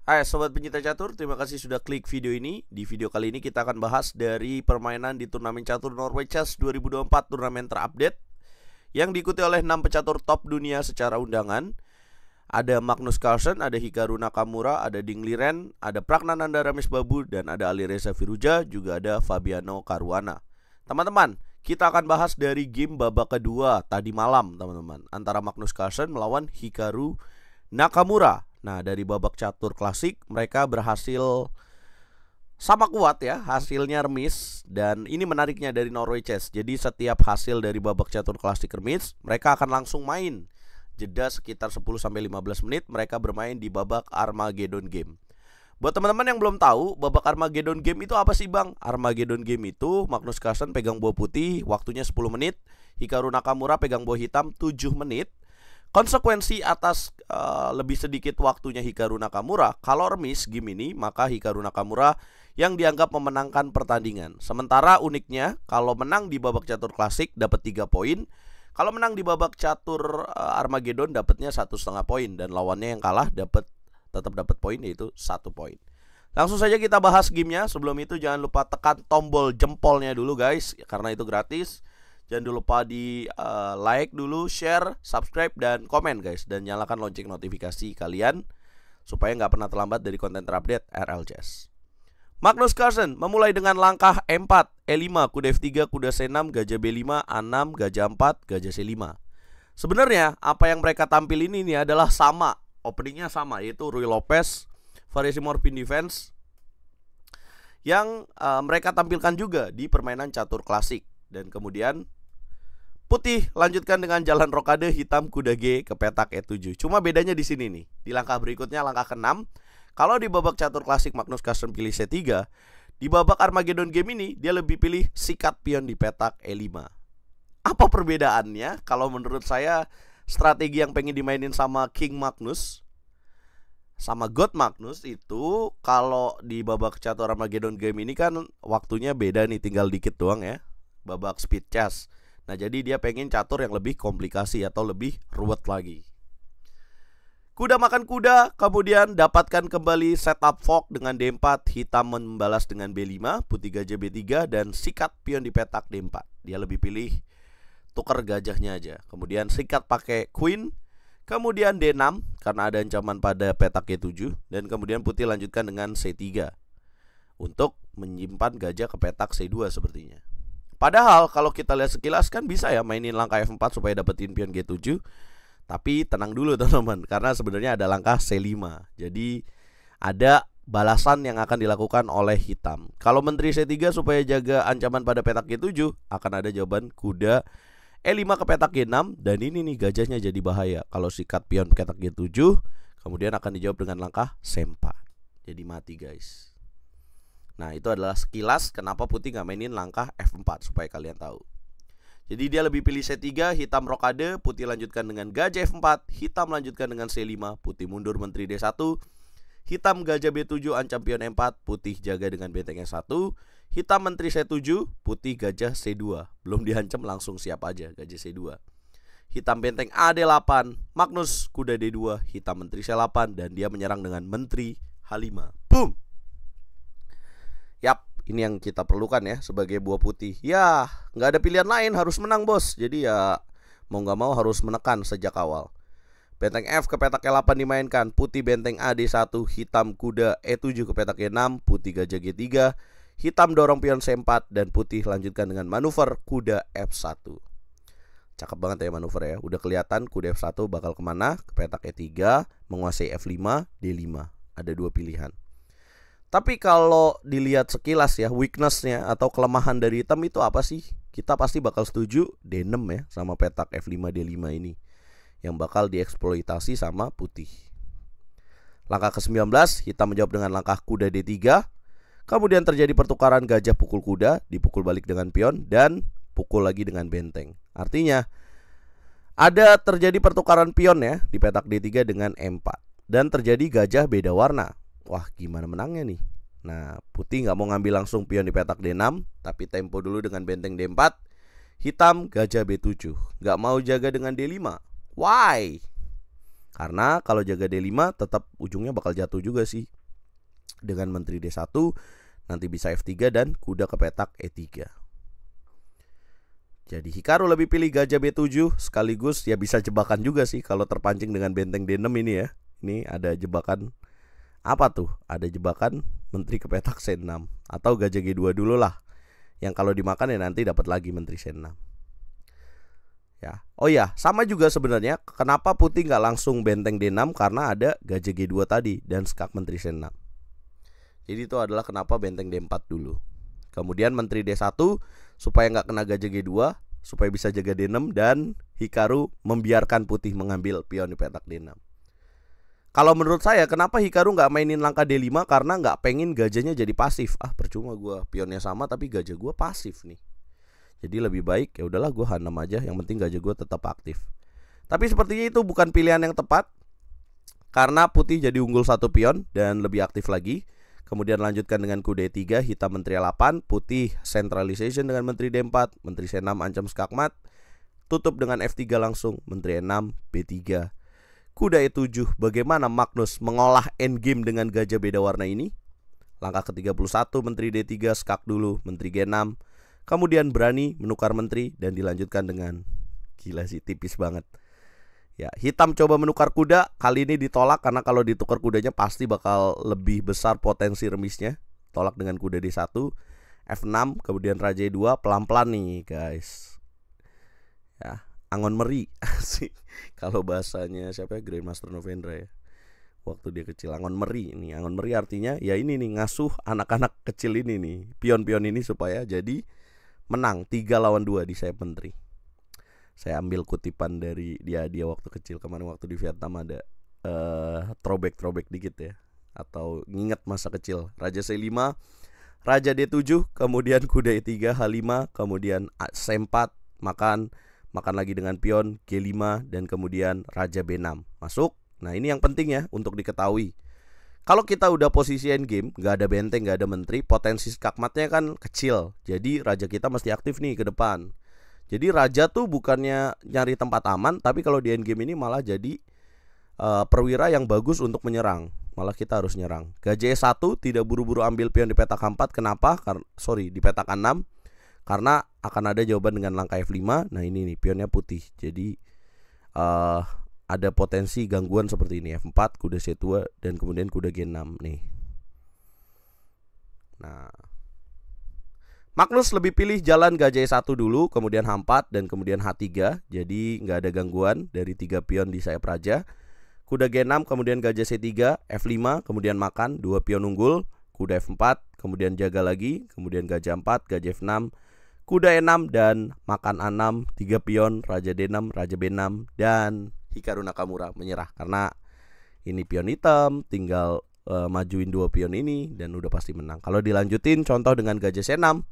Hai Sobat Pencinta Catur, terima kasih sudah klik video ini. Di video kali ini kita akan bahas dari permainan di turnamen catur Norway Chess 2024, turnamen terupdate yang diikuti oleh 6 pecatur top dunia secara undangan. Ada Magnus Carlsen, ada Hikaru Nakamura, ada Ding Liren, ada Pragnananda Ramesbabu, dan ada Alireza Firouzja, juga ada Fabiano Caruana. Teman-teman, kita akan bahas dari game babak kedua tadi malam, teman-teman, antara Magnus Carlsen melawan Hikaru Nakamura. Nah, dari babak catur klasik mereka berhasil sama kuat ya, hasilnya remis. Dan ini menariknya dari Norway Chess. Jadi setiap hasil dari babak catur klasik remis, mereka akan langsung main. Jeda sekitar 10-15 menit mereka bermain di babak Armageddon Game. Buat teman-teman yang belum tahu, babak Armageddon Game itu apa sih bang? Armageddon Game itu Magnus Carlsen pegang bola putih, waktunya 10 menit. Hikaru Nakamura pegang bola hitam 7 menit. Konsekuensi atas lebih sedikit waktunya Hikaru Nakamura, kalau remis game ini, maka Hikaru Nakamura yang dianggap memenangkan pertandingan. Sementara uniknya, kalau menang di babak catur klasik dapat 3 poin. Kalau menang di babak catur Armageddon dapatnya 1,5 poin. Dan lawannya yang kalah tetap dapat poin, yaitu 1 poin. Langsung saja kita bahas gamenya. Sebelum itu jangan lupa tekan tombol jempolnya dulu guys, karena itu gratis. Jangan lupa di like dulu, share, subscribe, dan komen guys. Dan nyalakan lonceng notifikasi kalian supaya nggak pernah terlambat dari konten terupdate RL Chess. Magnus Carlsen memulai dengan langkah E4, E5, kuda F3, kuda C6, gajah B5, A6, gajah 4, gajah C5. Sebenarnya apa yang mereka tampil ini adalah sama. Openingnya sama, yaitu Ruy Lopez, variasi Morphin Defense yang mereka tampilkan juga di permainan catur klasik. Dan kemudian putih lanjutkan dengan jalan rokade, hitam kuda G ke petak E7. Cuma bedanya di sini nih. Di langkah berikutnya, langkah ke-6, kalau di babak catur klasik Magnus Carlsen pilih C3, di babak Armageddon Game ini dia lebih pilih sikat pion di petak E5. Apa perbedaannya? Kalau menurut saya, strategi yang pengen dimainin sama King Magnus sama God Magnus itu, kalau di babak catur Armageddon Game ini kan waktunya beda nih, tinggal dikit doang ya. Babak speed chess. Nah, jadi dia pengen catur yang lebih komplikasi atau lebih ruwet lagi. Kuda makan kuda, kemudian dapatkan kembali setup fork dengan D4, hitam membalas dengan B5, putih gajah B3, dan sikat pion di petak D4. Dia lebih pilih tukar gajahnya aja. Kemudian sikat pakai queen, kemudian D6 karena ada ancaman pada petak G7, dan kemudian putih lanjutkan dengan C3 untuk menyimpan gajah ke petak C2 sepertinya. Padahal kalau kita lihat sekilas kan bisa ya mainin langkah F4 supaya dapetin pion G7. Tapi tenang dulu teman-teman, karena sebenarnya ada langkah C5. Jadi ada balasan yang akan dilakukan oleh hitam. Kalau menteri C3 supaya jaga ancaman pada petak G7, akan ada jawaban kuda E5 ke petak G6. Dan ini nih gajahnya jadi bahaya. Kalau sikat pion ke petak G7, kemudian akan dijawab dengan langkah C4. Jadi mati guys. Nah, itu adalah sekilas kenapa putih nggak mainin langkah F4 supaya kalian tahu. Jadi dia lebih pilih C3, hitam rokade, putih lanjutkan dengan gajah F4, hitam lanjutkan dengan C5, putih mundur menteri D1, hitam gajah B7 ancam pion E4, putih jaga dengan benteng E1, hitam menteri C7, putih gajah C2. Belum dihancam langsung siap aja gajah C2. Hitam benteng AD8, Magnus kuda D2, hitam menteri C8, dan dia menyerang dengan menteri H5. Boom! Yap, ini yang kita perlukan ya sebagai buah putih. Ya, nggak ada pilihan lain, harus menang bos. Jadi ya mau nggak mau harus menekan sejak awal. Benteng F ke petak E8 dimainkan. Putih benteng AD1, hitam kuda E7 ke petak E6, putih gajah G3, hitam dorong pion C4, dan putih lanjutkan dengan manuver kuda F1. Cakep banget ya manuver ya. Udah kelihatan kuda F1 bakal kemana. Ke petak E3, menguasai F5, D5. Ada 2 pilihan. Tapi kalau dilihat sekilas ya, weaknessnya atau kelemahan dari hitam itu apa sih? Kita pasti bakal setuju D6 ya, sama petak F5 D5 ini yang bakal dieksploitasi sama putih. Langkah ke-19, hitam menjawab dengan langkah kuda D3. Kemudian terjadi pertukaran gajah pukul kuda, dipukul balik dengan pion, dan pukul lagi dengan benteng. Artinya ada terjadi pertukaran pion ya di petak D3 dengan E4. Dan terjadi gajah beda warna. Wah, gimana menangnya nih? Nah, putih nggak mau ngambil langsung pion di petak D6, tapi tempo dulu dengan benteng D4. Hitam gajah B7, nggak mau jaga dengan D5. Why? Karena kalau jaga D5 tetap ujungnya bakal jatuh juga sih. Dengan menteri D1 nanti bisa F3 dan kuda ke petak E3. Jadi Hikaru lebih pilih gajah B7 sekaligus ya bisa jebakan juga sih kalau terpancing dengan benteng D6 ini ya. Ini ada jebakan apa tuh? Ada jebakan menteri ke petak C6 atau gajah G2 dulu lah. Yang kalau dimakan ya nanti dapat lagi menteri C6. Ya. Oh ya, sama juga sebenarnya kenapa putih nggak langsung benteng D6 karena ada gajah G2 tadi dan skak menteri C6. Jadi itu adalah kenapa benteng D4 dulu. Kemudian menteri D1 supaya nggak kena gajah G2, supaya bisa jaga D6 dan Hikaru membiarkan putih mengambil pion di petak D6. Kalau menurut saya kenapa Hikaru nggak mainin langkah D5 karena nggak pengen gajahnya jadi pasif. Percuma gue pionnya sama tapi gajah gue pasif nih. Jadi lebih baik ya udahlah gue H6 aja, yang penting gajah gue tetap aktif. Tapi sepertinya itu bukan pilihan yang tepat karena putih jadi unggul 1 pion dan lebih aktif lagi. Kemudian lanjutkan dengan kuda E3, hitam menteri A8, putih centralization dengan menteri D4, menteri C6 ancam skakmat, tutup dengan F3 langsung, menteri E6, B3. Kuda E7, bagaimana Magnus mengolah endgame dengan gajah beda warna ini? Langkah ke-31, menteri D3, skak dulu, menteri G6. Kemudian berani menukar menteri dan dilanjutkan dengan gila sih, tipis banget. Ya, hitam coba menukar kuda, kali ini ditolak karena kalau ditukar kudanya pasti bakal lebih besar potensi remisnya. Tolak dengan kuda D1, F6, kemudian raja E2, pelan-pelan nih guys. Ya, angon meri sih. Kalau bahasanya siapa ya, Grandmaster Novendra ya. Waktu dia kecil, angon meri. Ini angon meri artinya ya ini nih, ngasuh anak-anak kecil ini nih, pion-pion ini supaya jadi menang 3 lawan 2 di sayap menteri. Saya ambil kutipan dari dia waktu kecil. Kemarin waktu di Vietnam ada throwback dikit ya, atau nginget masa kecil. Raja C5, raja D7, kemudian kuda E3, H5, kemudian C4, makan lagi dengan pion G5 dan kemudian raja B6 masuk. Nah ini yang penting ya untuk diketahui. Kalau kita udah posisi endgame, gak ada benteng, gak ada menteri, potensi skakmatnya kan kecil. Jadi raja kita mesti aktif nih ke depan. Jadi raja tuh bukannya nyari tempat aman, tapi kalau di endgame ini malah jadi perwira yang bagus untuk menyerang. Malah kita harus nyerang. Gajah E1 tidak buru-buru ambil pion di petak 4. Kenapa? Di petak 6. Karena akan ada jawaban dengan langkah F5. Nah ini nih, pionnya putih. Jadi ada potensi gangguan seperti ini. F4, kuda C2, dan kemudian kuda G6 nih. Nah, Magnus lebih pilih jalan gajah E1 dulu, kemudian H4, dan kemudian H3. Jadi nggak ada gangguan dari 3 pion di sayap raja. Kuda G6, kemudian gajah C3, F5, kemudian makan 2 pion unggul. Kuda F4, kemudian jaga lagi, kemudian gajah 4, gajah F6, kuda E6, dan makan A6, 3 pion, raja D6, raja B6, dan Hikaru Nakamura menyerah karena ini pion hitam, tinggal majuin 2 pion ini dan udah pasti menang. Kalau dilanjutin contoh dengan gajah C6,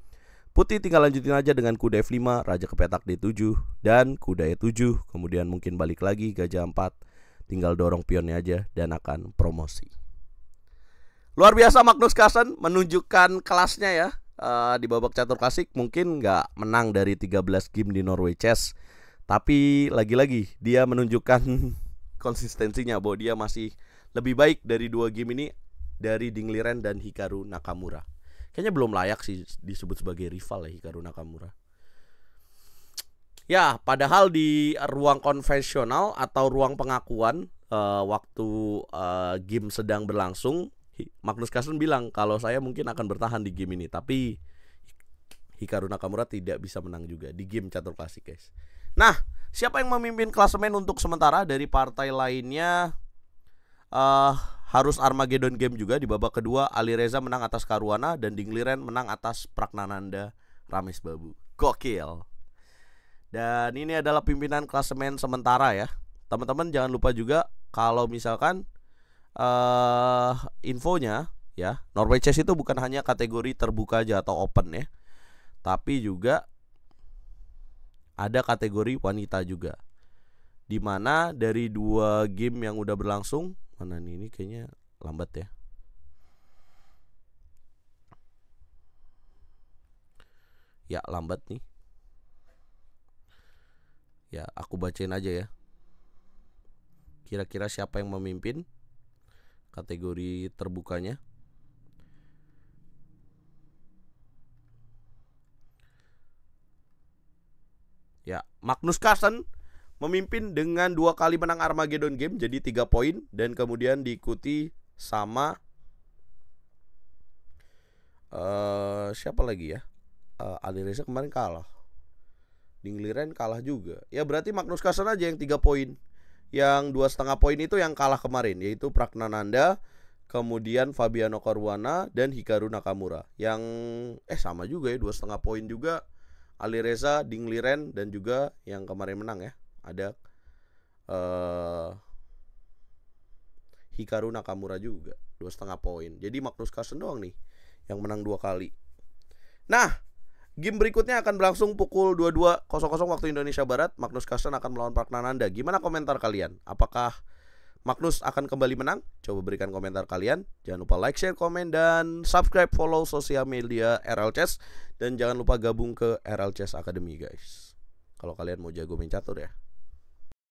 putih tinggal lanjutin aja dengan kuda F5, raja ke petak D7 dan kuda E7, kemudian mungkin balik lagi gajah 4, tinggal dorong pionnya aja dan akan promosi. Luar biasa Magnus Carlsen menunjukkan kelasnya ya. Di babak catur klasik mungkin nggak menang dari 13 game di Norway Chess, tapi lagi-lagi dia menunjukkan konsistensinya bahwa dia masih lebih baik dari 2 game ini dari Ding Liren dan Hikaru Nakamura. Kayaknya belum layak sih disebut sebagai rival ya Hikaru Nakamura. Ya, padahal di ruang konvensional atau ruang pengakuan waktu game sedang berlangsung, Magnus Carlsen bilang kalau saya mungkin akan bertahan di game ini, tapi Hikaru Nakamura tidak bisa menang juga di game catur klasik guys. Nah, siapa yang memimpin klasemen untuk sementara dari partai lainnya? Harus Armageddon game juga di babak kedua. Ali Reza menang atas Caruana dan Ding Liren menang atas Pragnananda Ramesh Babu. Gokil. Dan ini adalah pimpinan klasemen sementara ya. Teman-teman jangan lupa juga kalau misalkan infonya ya, Norway Chess itu bukan hanya kategori terbuka aja atau open ya, tapi juga ada kategori wanita juga. Dimana dari 2 game yang udah berlangsung, mana nih, ini kayaknya lambat ya. Ya lambat nih. Ya aku bacain aja ya. Kira-kira siapa yang memimpin kategori terbukanya? Ya, Magnus Carlsen memimpin dengan 2 kali menang Armageddon Game, jadi 3 poin. Dan kemudian diikuti sama siapa lagi ya? Alireza kemarin kalah. Dingliren kalah juga. Ya berarti Magnus Carlsen aja yang 3 poin. Yang 2,5 poin itu yang kalah kemarin, yaitu Pragnananda, kemudian Fabiano Caruana, dan Hikaru Nakamura. Yang sama juga ya, 2,5 poin juga Alireza, Dingliren, dan juga yang kemarin menang ya, ada Hikaru Nakamura juga 2,5 poin. Jadi Magnus Carlsen doang nih yang menang 2 kali. Nah, game berikutnya akan berlangsung pukul 22.00 waktu Indonesia Barat. Magnus Carlsen akan melawan Pragnananda. Gimana komentar kalian? Apakah Magnus akan kembali menang? Coba berikan komentar kalian. Jangan lupa like, share, komen, dan subscribe, follow sosial media RL Chess. Dan jangan lupa gabung ke RL Chess Academy guys, kalau kalian mau jago main catur ya.